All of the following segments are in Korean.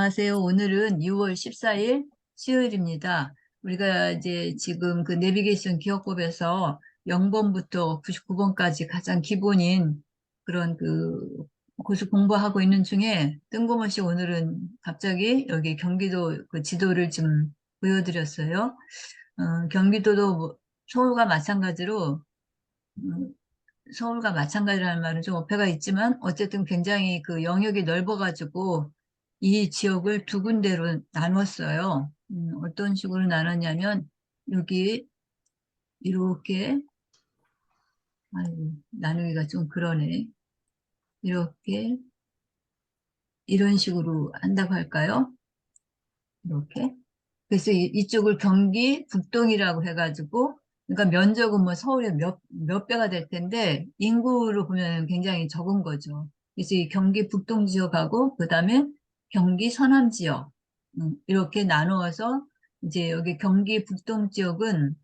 안녕하세요. 오늘은 6월 14일 수요일입니다. 우리가 이제 지금 그 내비게이션 기억법에서 0번부터 99번까지 가장 기본인 그런 그 고수 공부하고 있는 중에 뜬금없이 오늘은 갑자기 여기 경기도 그 지도를 좀 보여드렸어요. 경기도도 서울과 마찬가지로 음, 서울과 마찬가지라는 말은 좀 어폐가 있지만 어쨌든 굉장히 그 영역이 넓어가지고 이 지역을 두 군데로 나눴어요. 어떤 식으로 나눴냐면 여기 이렇게 아이고, 나누기가 좀 그러네. 이렇게 이런 식으로 한다고 할까요? 이렇게. 그래서 이쪽을 경기 북동이라고 해가지고 그러니까 면적은 뭐 서울의 몇 배가 될 텐데 인구로 보면 굉장히 적은 거죠. 그래서 이 경기 북동 지역하고 그다음에 경기 서남 지역 이렇게 나누어서 이제 여기 경기 북동 지역은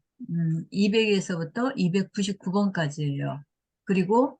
200에서부터 299번까지예요. 그리고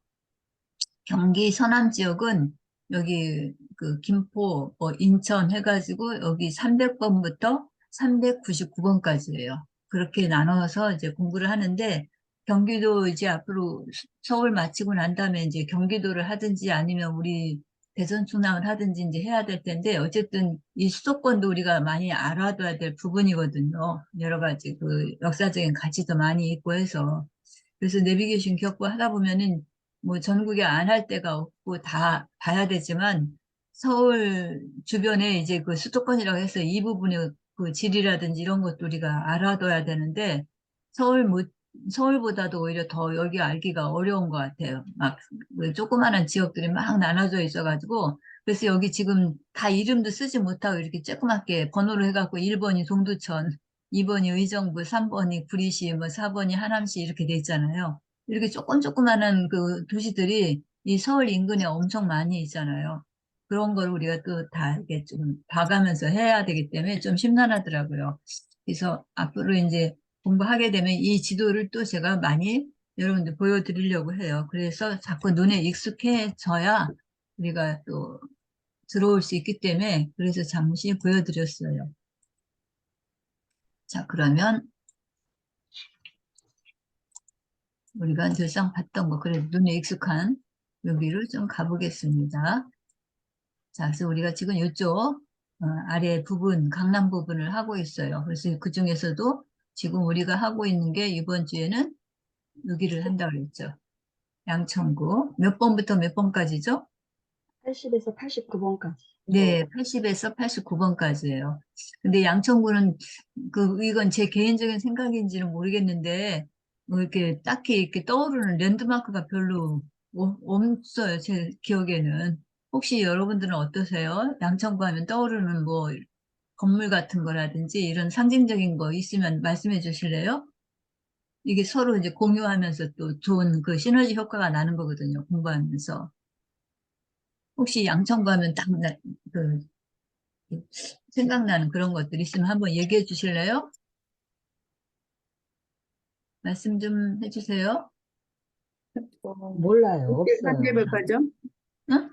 경기 서남 지역은 여기 그 김포, 인천 해가지고 여기 300번부터 399번까지예요. 그렇게 나눠서 이제 공부를 하는데 경기도 이제 앞으로 서울 마치고 난 다음에 이제 경기도를 하든지 아니면 우리 대전 충남을 하든지 이제 해야 될 텐데 어쨌든 이 수도권도 우리가 많이 알아둬야 될 부분이거든요. 여러 가지 그 역사적인 가치도 많이 있고 해서 그래서 내비게이션 기억부 하다 보면은 뭐 전국에 안 할 데가 없고 다 봐야 되지만 서울 주변에 이제 그 수도권이라고 해서 이 부분의 그 지리라든지 이런 것도 우리가 알아둬야 되는데 서울 못 서울보다도 오히려 더 여기 알기가 어려운 것 같아요. 막그 조그마한 지역들이 막 나눠져 있어가지고 그래서 여기 지금 다 이름도 쓰지 못하고 이렇게 조그맣게 번호로 해갖고 1번이 동두천, 2번이 의정부, 3번이 구리시, 뭐 4번이 하남시 이렇게 돼 있잖아요. 이렇게 조그마한 그 도시들이 이 서울 인근에 엄청 많이 있잖아요. 그런 걸 우리가 또 다 이렇게 좀 봐가면서 해야 되기 때문에 좀 심란하더라고요. 그래서 앞으로 이제 공부하게 되면 이 지도를 또 제가 많이 여러분들 보여드리려고 해요. 그래서 자꾸 눈에 익숙해져야 우리가 또 들어올 수 있기 때문에 그래서 잠시 보여드렸어요. 자, 그러면 우리가 늘상 봤던 거, 그래도 눈에 익숙한 여기를 좀 가보겠습니다. 자, 그래서 우리가 지금 이쪽 아래 부분, 강남 부분을 하고 있어요. 그래서 그 중에서도 지금 우리가 하고 있는 게 이번 주에는 여기를 한다고 그랬죠. 양천구. 몇 번부터 몇 번까지죠? 80에서 89번까지. 네, 80에서 89번까지예요. 근데 양천구는 이건 제 개인적인 생각인지는 모르겠는데 뭐 이렇게 딱히 이렇게 떠오르는 랜드마크가 별로 없어요. 제 기억에는. 혹시 여러분들은 어떠세요? 양천구 하면 떠오르는 뭐 건물 같은 거라든지 이런 상징적인 거 있으면 말씀해 주실래요? 이게 서로 이제 공유하면서 또 좋은 그 시너지 효과가 나는 거거든요. 공부하면서. 혹시 양천구 하면 그 생각나는 그런 것들 있으면 한번 얘기해 주실래요? 말씀 좀 해주세요. 몰라요. 없어요. 현대백화점? 응?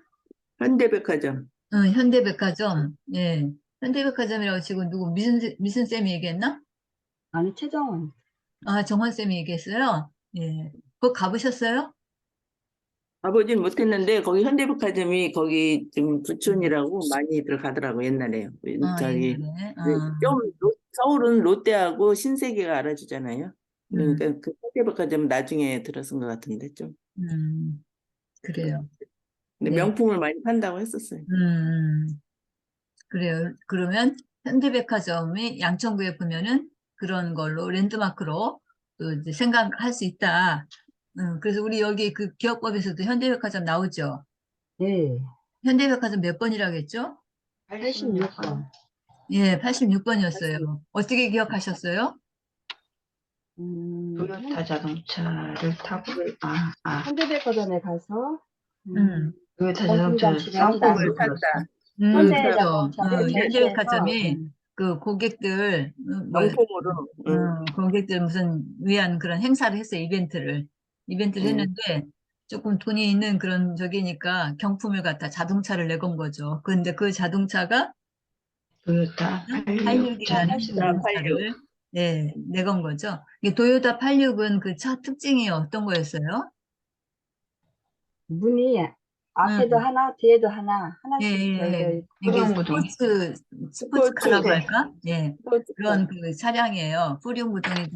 현대백화점. 현대백화점. 예. 현대백화점이라고 지금 무슨 쌤이 얘기했나? 아니, 최정원. 아, 정원 쌤이 얘기했어요? 예. 그거 가보셨어요? 가보진 못했는데 거기 현대백화점이 거기 좀 음. 부촌이라고 많이들 가더라고 옛날에. 저기 옛날에. 서울은 롯데하고 신세계가 알아주잖아요. 음, 그러니까 그 현대백화점 나중에 들어선 것 같은데 좀. 음, 그래요. 근데 네. 명품을 많이 판다고 했었어요. 음, 그래요. 그러면 현대백화점이 양천구에 보면은 그런 걸로 랜드마크로 또 이제 생각할 수 있다. 그래서 우리 여기 그 기억법에서도 현대백화점 나오죠. 네. 현대백화점 몇 번이라고 했죠? 86번. 예, 86번이었어요. 어떻게 기억하셨어요? 토요타 자동차를 타고 현대백화점에 가서, 음, 토요타 점심장 자동차를 주변이 쌍꺼풀 명품을 나서, 들었어. 샀다. 현대 그렇죠. 자동차를 탈취해서, 현대백화점이 그 고객들, 명품으로. 고객들 무슨 위한 그런 행사를 했어요, 이벤트를 음. 했는데, 조금 돈이 있는 그런 저기니까 경품을 갖다 자동차를 내건 거죠. 근데 그 자동차가 토요타 86. 86이라는 86. 자동차를 네, 내건 거죠. 이 토요타 86은 그 차 특징이 어떤 거였어요? 문이 앞에도 음, 하나, 뒤에도 하나, 예, 하나씩 예, 열려 예. 있고. 이게 후륜구동. 스포츠카라고 스포츠. 할까? 예. 스포츠카. 그런 그 차량이에요. 후륜구동이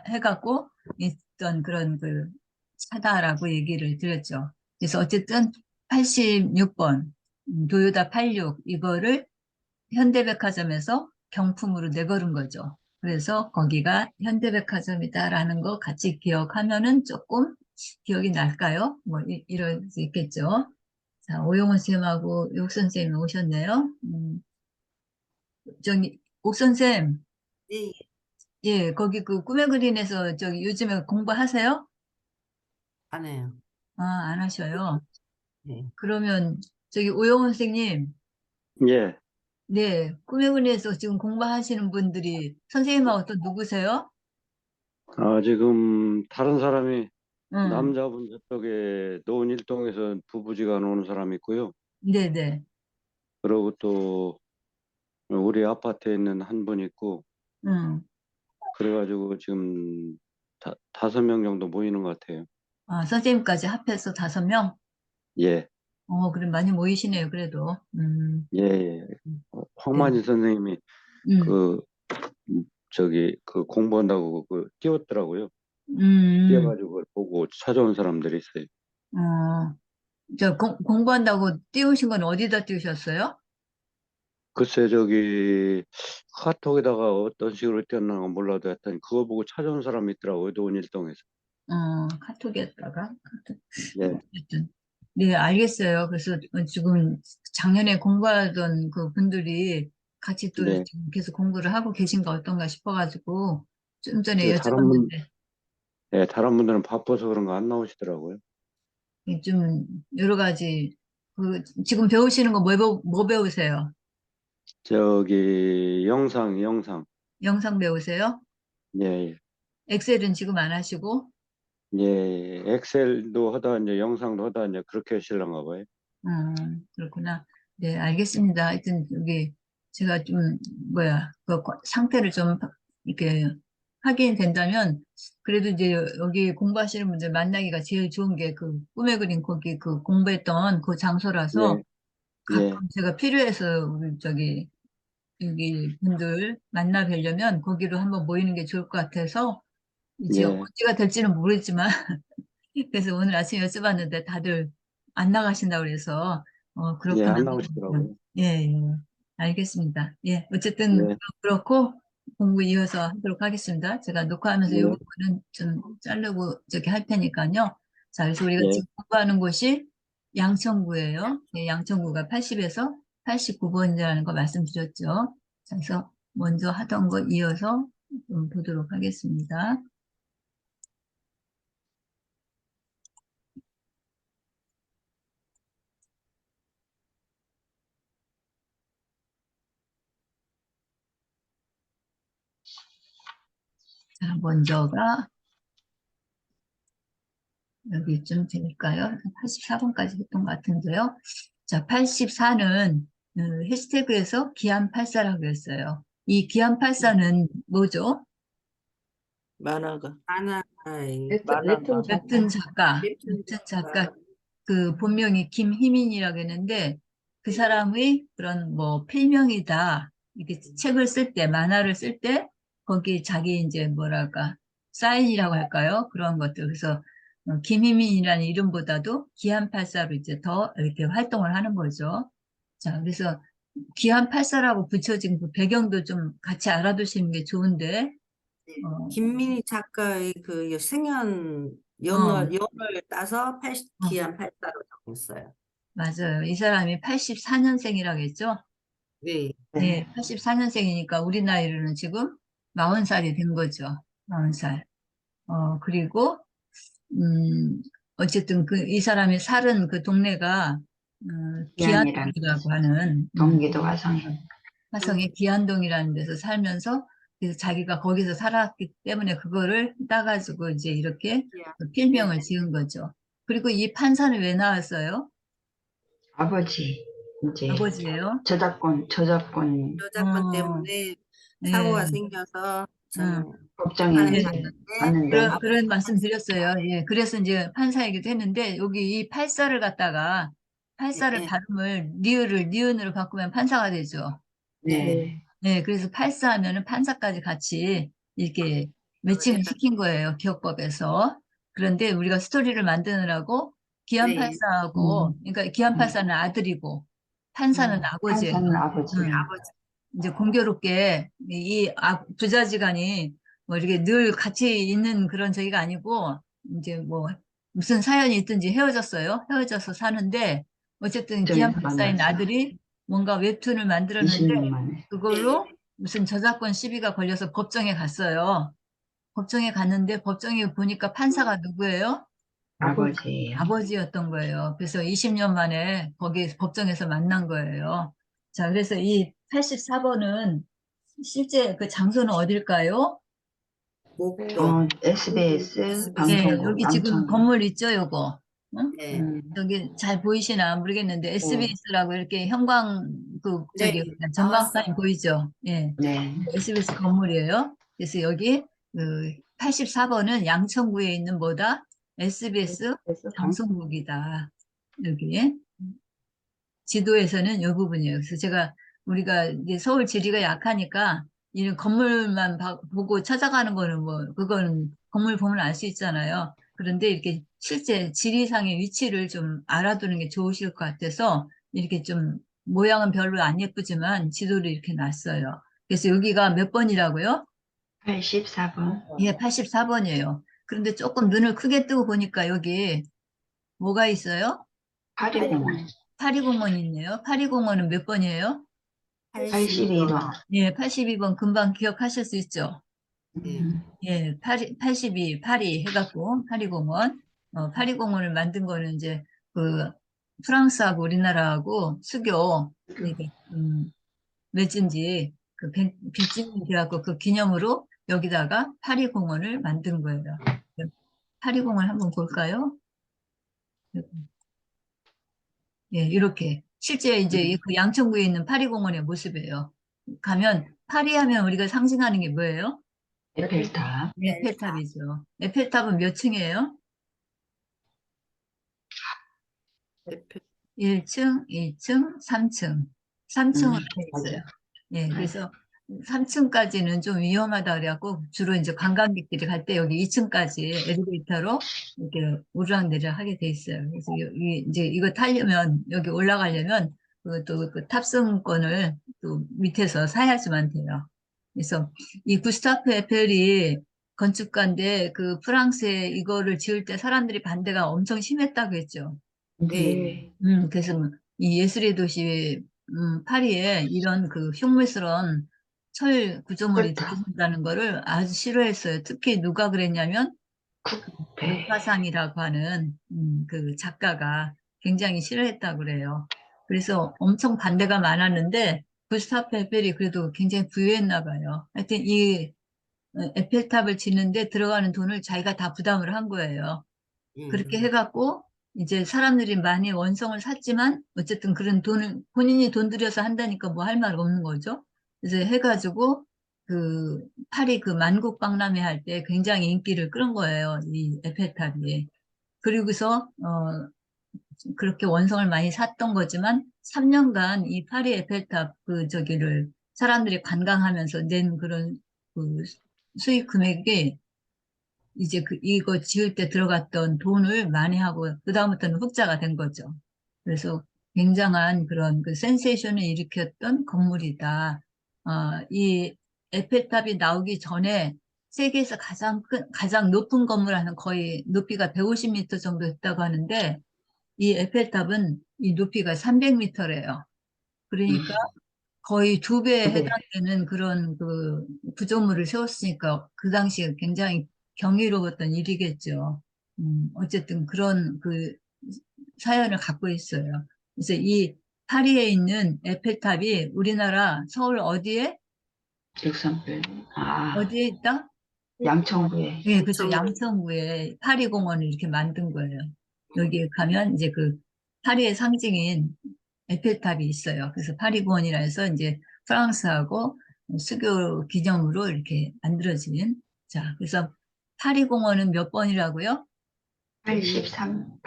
해갖고 있던 그런 그 차다라고 얘기를 드렸죠. 그래서 어쨌든 86번 도요타 86 이거를 현대백화점에서 경품으로 내걸은 거죠. 그래서 거기가 현대백화점이다라는 거 같이 기억하면은 조금 기억이 날까요? 뭐 이럴 수 있겠죠. 자, 오용훈 쌤하고 욕 선생님 오셨네요. 저기 옥 선생, 네, 예, 거기 그 꿈의 그린에서 저기 요즘에 공부하세요? 안 해요. 아, 안 하셔요. 네. 그러면 저기 오용훈 선생님, 예, 네, 꿈의 그린에서 지금 공부하시는 분들이 선생님하고 또 누구세요? 지금 다른 사람이 응, 남자분 저쪽에 노원일동에서 부부지간 오는 사람이 있고요. 네네, 그리고 또 우리 아파트에 있는 한 분 있고, 응. 그래가지고 지금 5명 정도 모이는 것 같아요. 아, 선생님까지 합해서 5명? 예, 그래 많이 모이시네요, 그래도. 예, 예. 네. 황만희 선생님이 음, 그 그 공부한다고 그 띄웠더라고요. 음, 띄워가지고 그걸 보고 찾아온 사람들이 있어요. 어, 저 공부한다고 띄우신 건 어디다 띄우셨어요? 글쎄 저기 카톡에다가 어떤 식으로 띄웠나 몰라도 하여튼 그거 보고 찾아온 사람이 있더라고요. 노원일동에서. 카톡에다가? 카톡. 예, 어쨌든. 네, 알겠어요. 그래서 지금 작년에 공부하던 그 분들이 같이 또 네. 지금 계속 공부를 하고 계신가 어떤가 싶어가지고 좀 전에 그 여쭤봤는데 다른 분들은 바빠서 그런 거 안 나오시더라고요. 좀 여러 가지 지금 배우시는 거 뭐 배우세요? 저기 영상, 영상 배우세요? 예, 예, 엑셀은 지금 안 하시고? 예, 엑셀도 하다 이제 영상도 하다 이제 그렇게 하시려나 봐요. 그렇구나. 네, 알겠습니다. 하여튼, 여기, 제가 좀, 상태를 좀, 이렇게, 확인된다면, 그래도 이제 여기 공부하시는 분들 만나기가 제일 좋은 게 그, 꿈의 그림 거기 그 공부했던 그 장소라서, 예, 예, 가끔 제가 필요해서, 우리 저기, 여기 분들 만나 뵈려면, 거기로 한번 모이는 게 좋을 것 같아서, 이제 예, 언제가 될지는 모르겠지만, 그래서 오늘 아침에 여쭤봤는데 다들 안 나가신다고 그래서, 예, 그렇구나. 안 나오시더라고요. 예, 예. 알겠습니다. 예, 어쨌든 예, 그렇고 공부 이어서 하도록 하겠습니다. 제가 녹화하면서 이 예, 부분은 좀 자르고 저기 할 테니까요. 자, 그래서 우리가 예, 지금 공부하는 곳이 양천구예요. 예, 양천구가 80에서 89번이라는 거 말씀드렸죠. 자, 그래서 먼저 하던 거 이어서 좀 보도록 하겠습니다. 자, 먼저가 여기쯤 될까요? 84번까지 했던 것 같은데요. 자, 84는 해시태그에서 기안84라고 했어요. 이 기안84는 뭐죠? 만화가. 하나의 웹툰 만화가. 웹툰 작가. 작가, 웹툰 웹툰 작가. 작가, 그 본명이 김희민이라고 했는데 그 사람의 그런 뭐 필명이다. 이렇게 책을 쓸 때, 만화를 쓸 때 거기 자기 이제 뭐랄까 사인이라고 할까요? 그런 것들. 그래서 김희민이라는 이름보다도 기안84로 이제 더 이렇게 활동을 하는 거죠. 자, 그래서 기안84라고 붙여진 그 배경도 좀 같이 알아두시는 게 좋은데, 어, 김민희 작가의 그 생년 어, 연을 따서 어, 기한 84로 적었어요. 맞아요. 이 사람이 84년생이라고 했죠? 네. 네, 84년생이니까 우리 나이로는 지금 40살이 된 거죠. 40살. 그리고, 음, 어쨌든 이 사람이 살은 그 동네가, 기안이라는 기안동이라고 하는, 경기도 화성에. 화성의 기안동이라는 데서 살면서, 그래서 자기가 거기서 살았기 때문에 그거를 따가지고 이제 이렇게 그 필명을 지은 거죠. 그리고 이 판사는 왜 나왔어요? 아버지. 이제 아버지예요? 저작권 저작권 어, 때문에 사고가 네. 생겨서 응. 법정에 재판에 네. 갔는데 그런 말씀 아버지 드렸어요. 예. 그래서 이제 판사이기도 했는데, 여기 이 팔사를 갖다가, 팔사를 네, 발음을, 니은으로 바꾸면 판사가 되죠. 네, 네. 네. 그래서 팔사 하면은 판사까지 같이 이렇게 매칭을 그러니까 시킨 거예요. 기억법에서. 그런데 우리가 스토리를 만드느라고 네, 기안팔사하고, 그러니까 기안팔사는 아들이고, 판사는 아버지예요. 판사는 아버지. 음. 아버지 이제 공교롭게 부자지간이 뭐 이렇게 늘 같이 있는 그런 저기가 아니고 이제 뭐 무슨 사연이 있든지 헤어졌어요. 헤어져서 사는데 어쨌든 법정에서 기안팔사인 만났어. 아들이 뭔가 웹툰을 만들었는데 20년 만에. 그걸로 무슨 저작권 시비가 걸려서 법정에 갔어요. 법정에 갔는데 법정에 보니까 판사가 누구예요? 아버지예요. 아버지였던 거예요. 그래서 20년 만에 거기 법정에서 만난 거예요. 자, 그래서 이 84번은 실제 그 장소는 어딜까요? 목도 SBS SBS. 예, 방송국 여기 지금 남천. 건물 있죠, 요거. 응? 네, 여기 잘 보이시나 모르겠는데 SBS라고 이렇게 형광 그 네, 저기 전광판이 나왔어요. 보이죠? 예. 네. SBS 건물이에요. 그래서 여기 그 84번은 양천구에 있는 뭐다? SBS 그래서 방송국이다. 여기. 지도에서는 이 부분이에요. 그래서 우리가 이제 서울 지리가 약하니까 이런 건물만 보고 찾아가는 거는 뭐, 그거는 건물 보면 알 수 있잖아요. 그런데 이렇게 실제 지리상의 위치를 좀 알아두는 게 좋으실 것 같아서 이렇게 좀 모양은 별로 안 예쁘지만 지도를 이렇게 놨어요. 그래서 여기가 몇 번이라고요? 84번. 예, 84번이에요. 그런데 조금 눈을 크게 뜨고 보니까 여기 뭐가 있어요? 파리공원. 파리공원이 있네요. 파리공원은 몇 번이에요? 82번. 예, 82번 금방 기억하실 수 있죠? 네. 예, 82, 파리 해갖고, 파리공원. 파리공원을 만든 거는 이제, 그, 프랑스하고 우리나라하고 수교, 이게, 맺은지, 빚짐이 돼갖고 그 기념으로 여기다가 파리공원을 만든 거예요. 파리공원 한번 볼까요? 예, 이렇게. 실제 이제 그 양천구에 있는 파리공원의 모습이에요. 가면, 파리하면 우리가 상징하는 게 뭐예요? 에펠탑. 에펠탑이죠. 에펠탑은 몇 층이에요? 대표 1층, 2층, 3층. 3층으로 돼 있어요. 맞아. 예, 맞아. 그래서 3층까지는 좀 위험하다 그래갖고 주로 이제 관광객들이 갈 때 여기 2층까지 엘리베이터로 이렇게 오르락내리락 하게 돼 있어요. 그래서 이제 이거 타려면 여기 올라가려면 그 탑승권을 또 밑에서 사야지만 돼요. 그래서 이 구스타프 에펠이 건축가인데 그 프랑스에 이거를 지을 때 사람들이 반대가 엄청 심했다고 했죠. 네. 그래서 이 예술의 도시, 파리에 이런 그 흉물스러운 철 구조물이 그렇다. 들어선다는 거를 아주 싫어했어요. 특히 누가 그랬냐면, 배. 르파상이라고 하는, 그 작가가 굉장히 싫어했다고 그래요. 그래서 엄청 반대가 많았는데, 구스타프 에펠이 그래도 굉장히 부유했나 봐요. 하여튼 에펠탑을 짓는데 들어가는 돈을 자기가 다 부담을 한 거예요. 그렇게 해갖고 이제 사람들이 많이 원성을 샀지만 어쨌든 그런 돈을 본인이 돈 들여서 한다니까 뭐 할 말 없는 거죠. 그래서 해가지고 그 파리 그 만국박람회 할 때 굉장히 인기를 끌은 거예요. 이 에펠탑이. 그리고서 그렇게 원성을 많이 샀던 거지만 3년간 이 파리 에펠탑 그 저기를 사람들이 관광하면서 낸 그런 그 수익 금액이 이제 이거 지을 때 들어갔던 돈을 만회하고, 그다음부터는 흑자가 된 거죠. 그래서 굉장한 그런 그 센세이션을 일으켰던 건물이다. 이 에펠탑이 나오기 전에 세계에서 가장 높은 건물 하는 거의 높이가 150m 정도 됐다고 하는데, 이 에펠탑은 이 높이가 300m래요. 그러니까 거의 2배에 네. 해당되는 그런 그 구조물을 세웠으니까 그 당시에 굉장히 경이로웠던 일이겠죠. 어쨌든 그런 그 사연을 갖고 있어요. 그래서 이 파리에 있는 에펠탑이 우리나라 서울 어디에? 육삼빌. 어디에 있다? 양천구에. 예, 그렇죠. 양천구에 파리공원을 이렇게 만든 거예요. 여기 가면 이제 그 파리의 상징인 에펠탑이 있어요. 그래서 파리공원이라 해서 이제 프랑스하고 수교 기념으로 이렇게 만들어진. 자, 그래서 파리공원은 몇 번이라고요? 82번.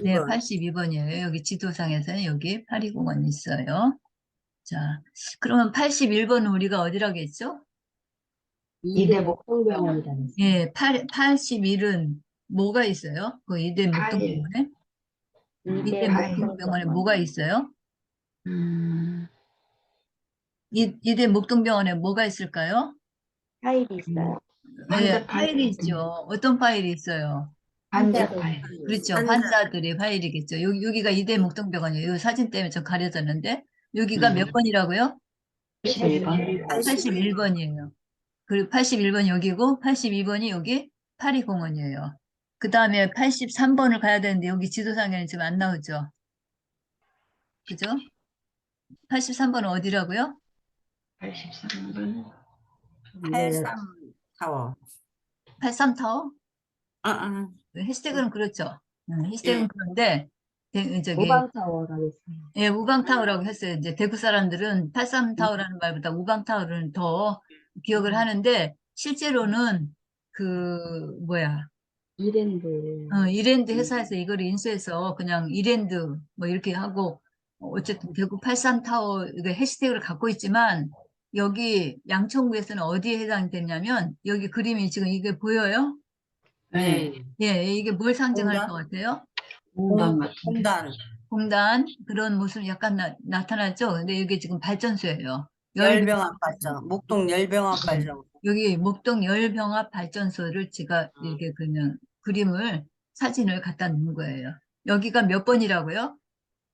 네, 2번. 82번이에요. 여기 지도상에서는 여기 파리공원이 있어요. 자, 그러면 81번은 우리가 어디라고 했죠? 이대 목동병원이라 했어요. 예, 81은 뭐가 있어요? 그 이대 목동병원에? 이대 목동병원에 뭐가 있어요? 이대 목동병원에 뭐가 있을까요? 파일이 있어요. 예, 환자 파일. 파일이 있죠. 어떤 파일이 있어요? 환자 파일. 그렇죠. 환자. 환자들의 파일이겠죠. 여기가 이대 목동병원이에요. 이 사진 때문에 좀 가려졌는데, 여기가 몇 번이라고요? 81번. 81번이에요. 그리고 81번이 여기고, 82번이 여기 파리공원이에요. 그 다음에 83번을 가야 되는데, 여기 지도상에는 지금 안 나오죠. 그죠? 83번은 어디라고요? 83번. 83 타워. 83타워? 해시태그는 그렇죠. 해시태그는 예. 그런데, 저기, 모방타워라고 했어요. 예, 우방타워라고 했어요. 이제 대구 사람들은 83타워라는 말보다 우방타워를 더 기억을 하는데, 실제로는 이랜드. 이랜드 회사에서 이걸 인수해서 그냥 이랜드 뭐 이렇게 하고, 어쨌든 대구 83타워 이거 해시태그를 갖고 있지만, 여기 양천구에서는 어디에 해당되냐면, 여기 그림이 지금 이게 보여요? 네. 예, 이게 뭘 상징할 공단? 것 같아요? 공단 같은데. 공단. 공단 그런 모습 약간 나타났죠? 근데 이게 지금 발전소예요. 열병합 발전. 목동 열병합 발전. 여기 목동 열병합 발전소를 제가 이렇게 그냥 그림을 사진을 갖다 놓은 거예요. 여기가 몇 번이라고요?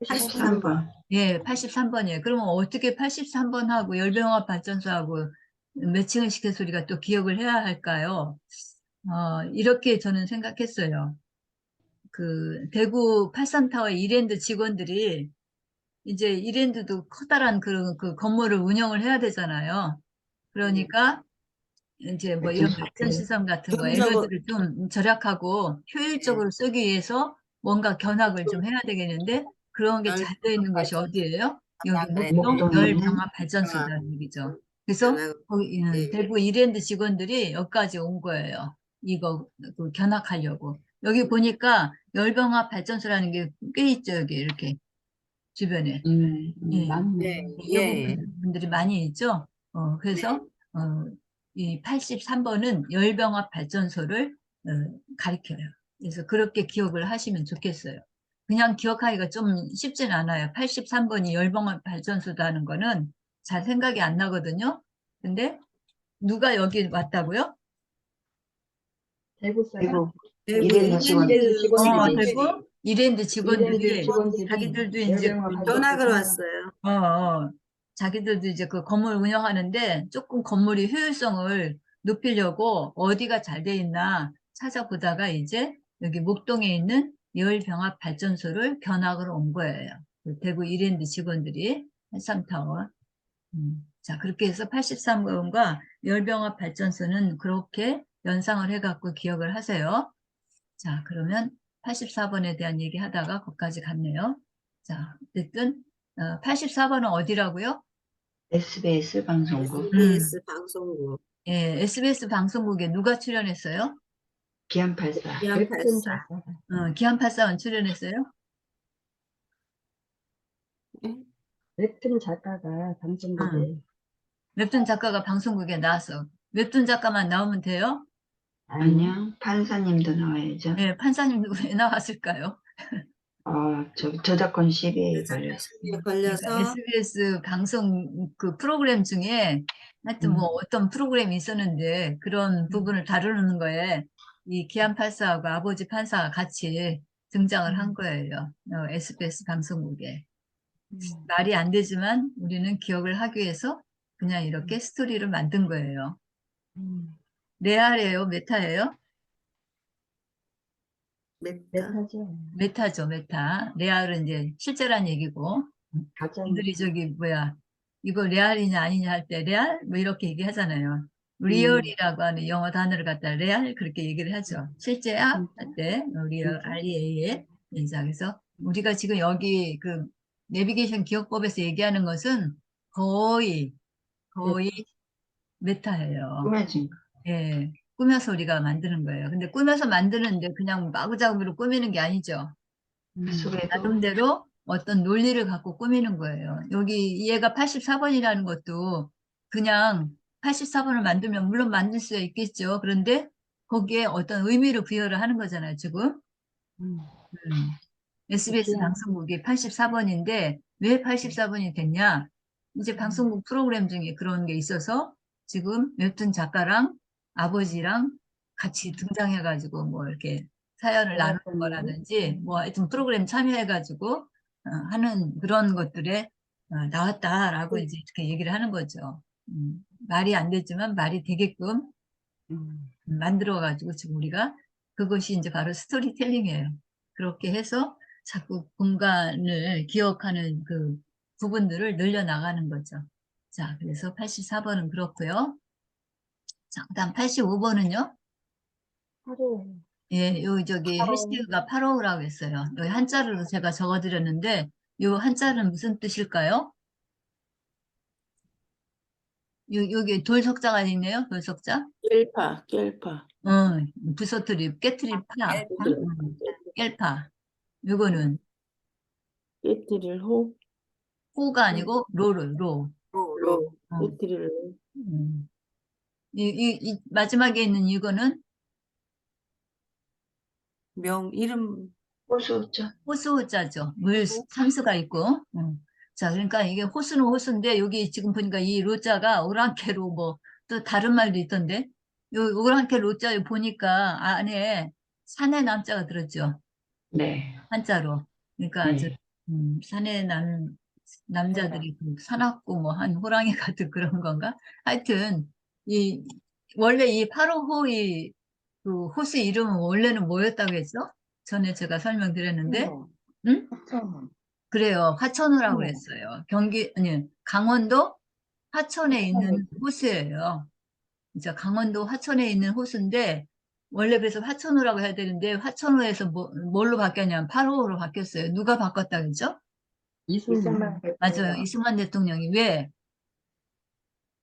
83번. 예, 83번이에요. 그러면 어떻게 83번하고 열병합 발전소하고 매칭을 시켜서 우리가 또 기억을 해야 할까요? 이렇게 저는 생각했어요. 그 대구 83타워 이랜드 직원들이 이제 이랜드도 커다란 그런 그 건물을 운영을 해야 되잖아요. 그러니까 이제 뭐 이런 발전 시설 같은 거 경제적으로- 에너지를 좀 절약하고 효율적으로 쓰기 위해서 뭔가 견학을 좀 해야 되겠는데 그런 게 잘 되어 있는 것이 어디예요? 여기 목동 목동에 있는 열병합 발전소라는 얘기죠. 그래서 거기, 예. 대구 이랜드 직원들이 여기까지 온 거예요. 이거 견학하려고. 여기 보니까 열병합 발전소라는 게 꽤 있죠. 여기 이렇게 주변에. 예. 맞네. 예. 분들이 많이 있죠. 그래서 이 83번은 열병합 발전소를 가리켜요. 그래서 그렇게 기억을 하시면 좋겠어요. 그냥 기억하기가 좀 쉽진 않아요. 83번이 열병합 발전소다는 거는 잘 생각이 안 나거든요. 근데 누가 여기 왔다고요? 대구 사람. 그리고 대구 이랜드 직원. 직원들이. 대구 이랜드 직원들이 이랜드 직원들이 자기들도 이제 열병합 전학을 발전소 왔어요. 자기들도 이제 그 건물 운영하는데 조금 건물이 효율성을 높이려고 어디가 잘 돼 있나 찾아보다가 이제 여기 목동에 있는 열병합 발전소를 견학을 온 거예요. 그 대구 이랜드 직원들이 83타워. 자, 그렇게 해서 83번과 열병합 발전소는 그렇게 연상을 해갖고 기억을 하세요. 자, 그러면 84번에 대한 얘기 하다가 거기까지 갔네요. 자, 어쨌든 84번은 어디라고요? SBS 방송국. SBS 방송국. 예, SBS 방송국에 누가 출연했어요? 기안84. 웹툰 284. 작가. 기안84원 출연했어요? 웹툰 작가가 방송국에. 웹툰 작가가 방송국에 나왔어. 웹툰 작가만 나오면 돼요? 아니요. 판사님도 나와야죠. 네, 판사님 왜 나왔을까요? 저작권 시비에 걸려서. 시비에 걸려서 그러니까 SBS 방송 그 프로그램 중에 하여튼 뭐 어떤 프로그램이 있었는데 그런 부분을 다루는 거에 이 기안84하고 아버지 판사가 같이 등장을 한 거예요. SBS 방송국에. 말이 안 되지만 우리는 기억을 하기 위해서 그냥 이렇게 스토리를 만든 거예요. 레알이에요? 메타예요? 메타. 메타죠. 메타죠, 메타. 레알은 이제 실제란 얘기고. 가장. 분들이 저기 뭐야 이거 레알이냐 아니냐 할 때 레알 뭐 이렇게 얘기하잖아요. 리얼이라고 하는 영어 단어를 갖다 레알 그렇게 얘기를 하죠. 실제야 할 때 리얼 REAL. 그래서 우리가 지금 여기 그 내비게이션 기억법에서 얘기하는 것은 거의 메타예요. 꾸며진 거. 예, 꾸며서 우리가 만드는 거예요. 근데 꾸며서 만드는데 그냥 마구잡이로 꾸미는 게 아니죠. 그 속에도 나름대로 어떤 논리를 갖고 꾸미는 거예요. 여기 얘가 84번이라는 것도 그냥 84번을 만들면 물론 만들 수 있겠죠. 그런데 거기에 어떤 의미를 부여를 하는 거잖아요, 지금. 음. SBS 그냥- 방송국이 84번인데 왜 84번이 됐냐? 이제 방송국 프로그램 중에 그런 게 있어서 지금 웹툰 작가랑 아버지랑 같이 등장해가지고 뭐 이렇게 사연을 나누는 거라든지 뭐 하여튼 프로그램 참여해가지고 하는 그런 것들에 나왔다라고 이제 이렇게 얘기를 하는 거죠. 말이 안 되지만 말이 되게끔 만들어가지고 지금 우리가 그것이 이제 바로 스토리텔링이에요. 그렇게 해서 자꾸 공간을 기억하는 그 부분들을 늘려나가는 거죠. 자, 그래서 84번은 그렇고요. 자, 그다음 85번은요. 하루 예, 저기 해시태그가 8호라고 했어요. 여기 한자로 제가 적어드렸는데 요 한자는 무슨 뜻일까요? 여기 돌석자가 있네요. 돌석자. 깰파. 부서뜨리, 깨트릴 파. 깰파. 깰파. 요거는 깨트릴 호. 호가 아니고 로를, 로. 로. 어. 깨트릴 로. 음. 이 마지막에 있는 이거는 이름 호수죠. 호수자죠. 물 참수가 있고. 자, 그러니까 이게 호수는 호수인데 여기 지금 보니까 이 로자가 오랑캐로 뭐 또 다른 말도 있던데 요 오랑캐 로자 보니까 안에 산의 남자가 들었죠. 네. 한자로. 그러니까 아주 네. 산의 남자들이 그 사납고 뭐 한 호랑이 같은 그런 건가? 하여튼 원래 이 8호호 그 호수 이름은 원래는 뭐였다고 했죠? 전에 제가 설명드렸는데, 응? 그래요. 화천호라고 그랬어요. 아니, 강원도 화천에 있는 호수예요. 진짜 강원도 화천에 있는 호수인데, 원래 그래서 화천호라고 해야 되는데, 화천호에서 뭘로 바뀌었냐면 8호로 바뀌었어요. 누가 바꿨다 그랬죠? 이승만 맞아요. 이승만 대통령이 왜?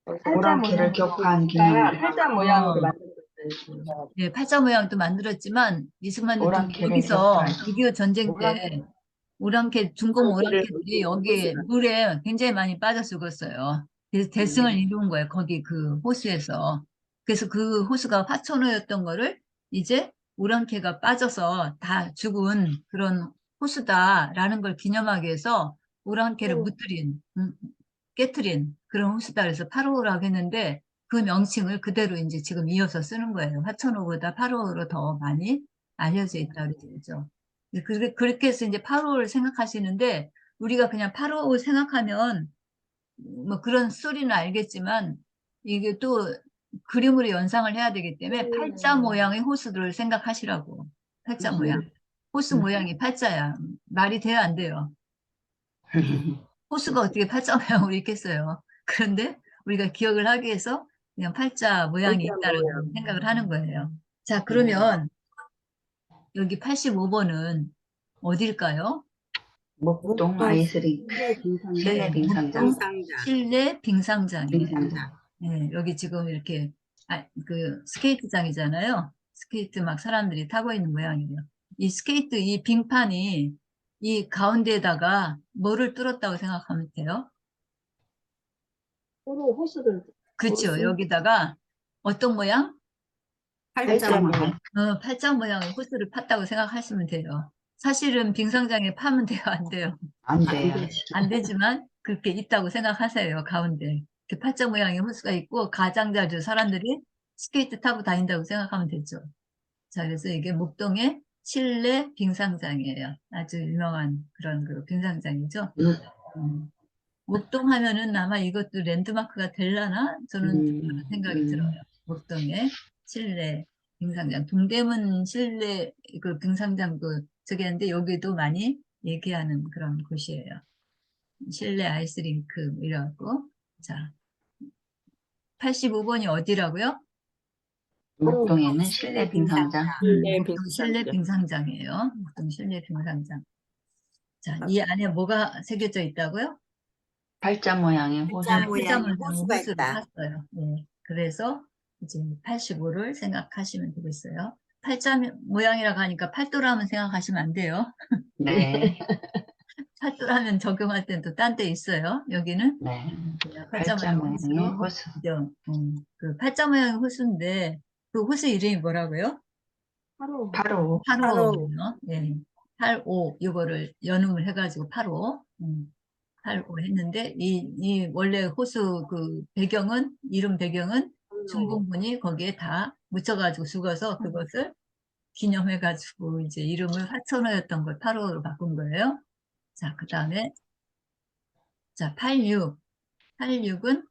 오랑캐를 격파한 기념으로. 팔자 모양으로 만들었어요. 네, 팔자 모양도 만들었지만, 이승만 대통령이 오랑캐를 여기서 격파해서. 6.25 전쟁 때, 중공 오랑캐들이 여기 물에 굉장히 많이 빠져 죽었어요. 그래서 대승을 이룬 거예요. 거기 그 호수에서. 그래서 그 호수가 화천호였던 거를 이제 오랑캐가 빠져서 다 죽은 그런 호수다라는 걸 기념하기 위해서 오랑캐를 깨트린 그런 호수다. 그래서 8호라고 했는데 그 명칭을 그대로 이제 지금 이어서 쓰는 거예요. 화천호보다 8호로 더 많이 알려져 있다고 그러죠. 그렇게 해서 이제 8호를 생각하시는데, 우리가 그냥 8호 생각하면, 뭐 그런 소리는 알겠지만, 이게 또 그림으로 연상을 해야 되기 때문에, 팔자 모양의 호수들을 생각하시라고. 팔자 모양. 호수 모양이 팔자야. 말이 돼야 안 돼요. 호수가 어떻게 팔자 모양으로 있겠어요. 그런데 우리가 기억을 하기 위해서 그냥 팔자 모양이 있다는 생각을 하는 거예요. 자, 그러면 여기 85번은 어딜까요? 목동 아이스링크. 실내 빙상장. 상자. 실내 빙상장이에요. 빙상장. 네, 여기 지금 이렇게 그 스케이트장이잖아요. 스케이트 막 사람들이 타고 있는 모양이에요. 이 스케이트 이 빙판이 이 가운데에다가 뭐를 뚫었다고 생각하면 돼요? 서로 호수를 그렇죠. 여기다가 어떤 모양? 팔자 모양. 팔자 모양의 호수를 팠다고 생각하시면 돼요. 사실은 빙상장에 파면 돼요, 안 돼요? 안 돼요. 안 되지만 그렇게 있다고 생각하세요, 가운데. 이렇게 팔자 모양의 호수가 있고 가장자리로 사람들이 스케이트 타고 다닌다고 생각하면 되죠. 자, 그래서 이게 목동의 실내 빙상장이에요. 아주 유명한 그런 그 빙상장이죠. 목동 하면은 아마 이것도 랜드마크가 되려나? 저는 그런 생각이 들어요. 목동의 실내 빙상장. 동대문 실내 그 빙상장도 저기 했는데 여기도 많이 얘기하는 그런 곳이에요. 실내 아이스링크 이라고. 자, 85번이 어디라고요? 목동에는 실내 빙상장. 실내 목동 실내 빙상장. 빙상장이에요. 목동 실내 빙상장. 자, 이 안에 뭐가 새겨져 있다고요? 팔자 모양의 호수. 팔자 모양의 팔자모양의 호수가 호수를 있다. 샀어요. 네. 그래서 이제 85를 생각하시면 되겠어요. 팔자 모양이라고 하니까 팔도라면 생각하시면 안 돼요. 네. 팔도라면 적용할 땐 또 딴 데 있어요. 여기는 네. 그냥 팔자 팔자 모양의 모양의 호수로 호수. 그 팔자 모양의 호수인데 그 호수 이름이 뭐라고요? 하루. 8호. 8호예요. 예. 8호 이거를 연음을 해가지고 8호. 8호 했는데 이 원래 호수 그 배경은 이름 배경은 중공군이 거기에 다 묻혀가지고 죽어서 그것을 기념해가지고 이제 이름을 화천호였던 걸 8호로 바꾼 거예요. 자, 그 다음에 자 86. 86은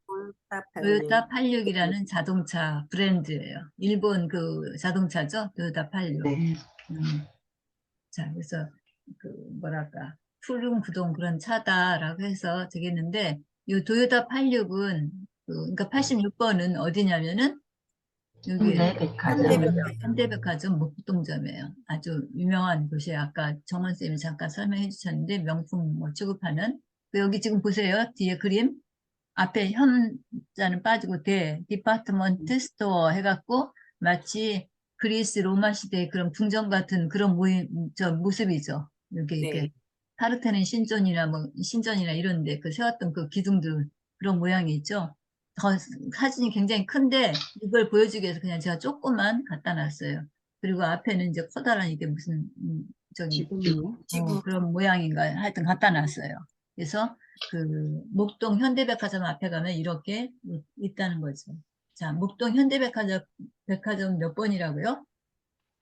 토요타 86이라는 자동차 브랜드예요. 일본 그 자동차죠. 토요타 86. 네. 자, 그래서 그 뭐랄까 푸른 구동 그런 차다라고 해서 되겠는데 이 도요타 86은 그러니까 86번은 어디냐면은 여기 네, 백화점. 현대백화점 목동점이에요. 아주 유명한 곳이에요. 아까 정원 쌤이 잠깐 설명해 주셨는데 명품 뭐 취급하는 여기 지금 보세요. 뒤에 그림 앞에 현자는 빠지고 디파트먼트 스토어 해갖고 마치 그리스 로마 시대의 그런 궁전 같은 그런 모습이죠. 이렇게 이렇게 파르테논 신전이나 이런데 그 세웠던 그 기둥들 그런 모양이 있죠. 사진이 굉장히 큰데 이걸 보여주기 위해서 그냥 제가 조금만 갖다 놨어요. 그리고 앞에는 이제 커다란 이게 무슨 저기 지금요? 그런 모양인가 하여튼 갖다 놨어요. 그래서 그 목동 현대백화점 앞에 가면 이렇게 있다는 거죠. 자, 목동 현대백화점 몇 번이라고요?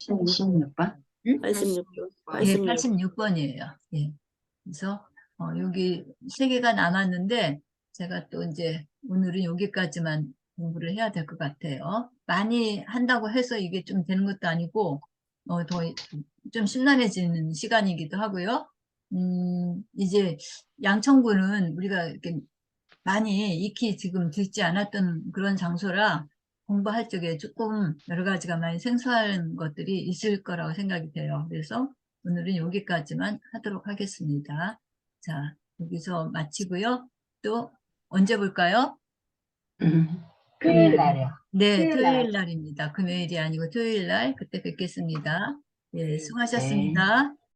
16번. 응? 86번. 예, 86. 86번이에요. 예. 그래서 여기 세 개가 남았는데 제가 또 이제 오늘은 여기까지만 공부를 해야 될 것 같아요. 많이 한다고 해서 이게 좀 되는 것도 아니고 더 좀 심란해지는 시간이기도 하고요. 이제 양천구는 우리가 이렇게 많이 익히 지금 듣지 않았던 그런 장소라 공부할 적에 조금 여러 가지가 많이 생소한 것들이 있을 거라고 생각이 돼요. 그래서 오늘은 여기까지만 하도록 하겠습니다. 자, 여기서 마치고요. 또 언제 볼까요? 토요일 날이요. 네, 토요일 날. 토요일 날입니다. 금요일이 아니고 토요일 날 그때 뵙겠습니다. 예, 네. 수고하셨습니다.